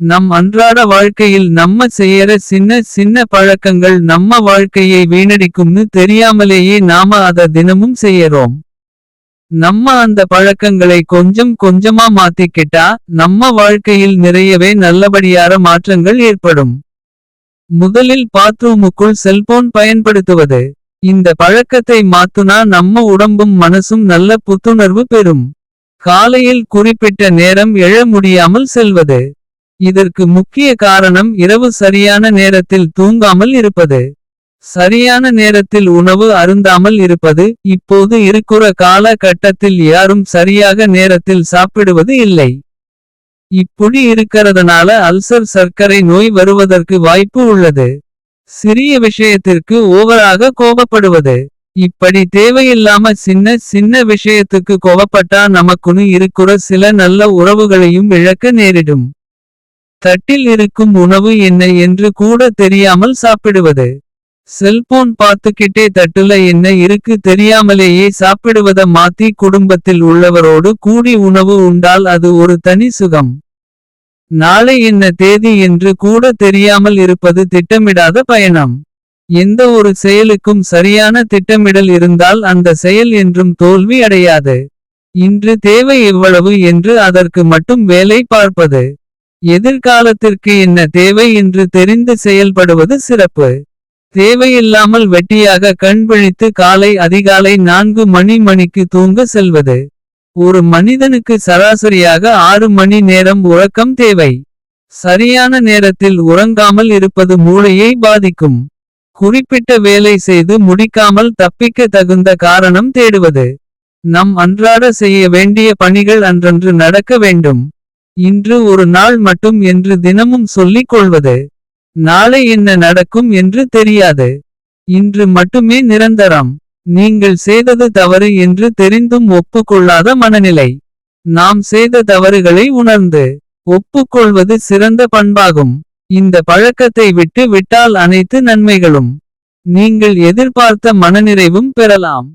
நம் அன்றாட வாழ்க்கையில் நம்ம செய்யற சின்ன சின்ன பழக்கங்கள் நம்ம வாழ்க்கையை வீணடிக்கும்னு தெரியாமலேயே நாம அத தினமும் செய்யறோம். நம்ம அந்த பழக்கங்களை கொஞ்சம் கொஞ்சமா மாத்திக்கிட்டா நம்ம வாழ்க்கையில் நிறையவே நல்லபடியான மாற்றங்கள் ஏற்படும். முதலில் பாத்ரூமுக்குள் செல்போன் பயன்படுத்துவது. இந்த பழக்கத்தை மாத்துனா நம்ம உடம்பும் மனசும் நல்ல புத்துணர்வு பெறும். காலையில் குறிப்பிட்ட நேரம் எழ முடியாமல் செல்வது. இதற்கு முக்கிய காரணம் இரவு சரியான நேரத்தில் தூங்காமல் இருப்பது. சரியான நேரத்தில் உணவு அருந்தாமல் இருப்பது. இப்போது இருக்கிற கால கட்டத்தில் யாரும் சரியாக நேரத்தில் சாப்பிடுவது இல்லை. இப்படி இருக்கிறதனால அல்சர் சர்க்கரை நோய் வருவதற்கு வாய்ப்பு உள்ளது. சிறிய விஷயத்திற்கு ஓவராக கோபப்படுவது. இப்படி தேவையில்லாம சின்ன சின்ன விஷயத்துக்கு கோபப்பட்டா நமக்குன்னு இருக்கிற சில நல்ல உறவுகளையும் இழக்க நேரிடும். தட்டில் இருக்கும் உணவு என்ன என்று கூட தெரியாமல் சாப்பிடுவது. செல்போன் பார்த்துக்கிட்டே தட்டுல என்ன இருக்கு தெரியாமலேயே சாப்பிடுவத மாத்தி குடும்பத்தில் உள்ளவரோடு கூடி உணவு உண்டால் அது ஒரு தனி சுகம். நாளை என்ன தேதி என்று கூட தெரியாமல் இருப்பது திட்டமிடாத பயணம். எந்த ஒரு செயலுக்கும் சரியான திட்டமிடல் இருந்தால் அந்த செயல் என்றும் தோல்வி அடையாது. இன்று தேவை எவ்வளவு என்று அதற்கு மட்டும் வேலை பார்ப்பது. எதிர்காலத்திற்கு என்ன தேவை என்று தெரிந்து செயல்படுவது சிறப்பு. தேவையில்லாமல் வெட்டியாக கண் விழித்து காலை அதிகாலை 4 மணிக்கு தூங்க செல்வது. ஒரு மனிதனுக்கு சராசரியாக 6 மணி நேரம் உறக்கம் தேவை. சரியான நேரத்தில் உறங்காமல் இருப்பது மூளையை பாதிக்கும். குறிப்பிட்ட வேலை செய்து முடிக்காமல் தப்பிக்க தகுந்த காரணம் தேடுவது. நம் அன்றாட செய்ய வேண்டிய பணிகள் அன்றன்று நடக்க வேண்டும். இன்று ஒரு நாள் மட்டும் என்று தினமும் சொல்லிக் கொள்வது. நாளை என்ன நடக்கும் என்று தெரியாது. இன்று மட்டுமே நிரந்தரம். நீங்கள் செய்தது தவறு என்று தெரிந்தும் ஒப்புக்கொள்ளாத மனநிலை. நாம் செய்த தவறுகளை உணர்ந்து ஒப்புக்கொள்வது சிறந்த பண்பாகும். இந்த பழக்கத்தை விட்டு விட்டால் அனைத்து நன்மைகளும் நீங்கள் எதிர்பார்த்த மனநிறைவும் பெறலாம்.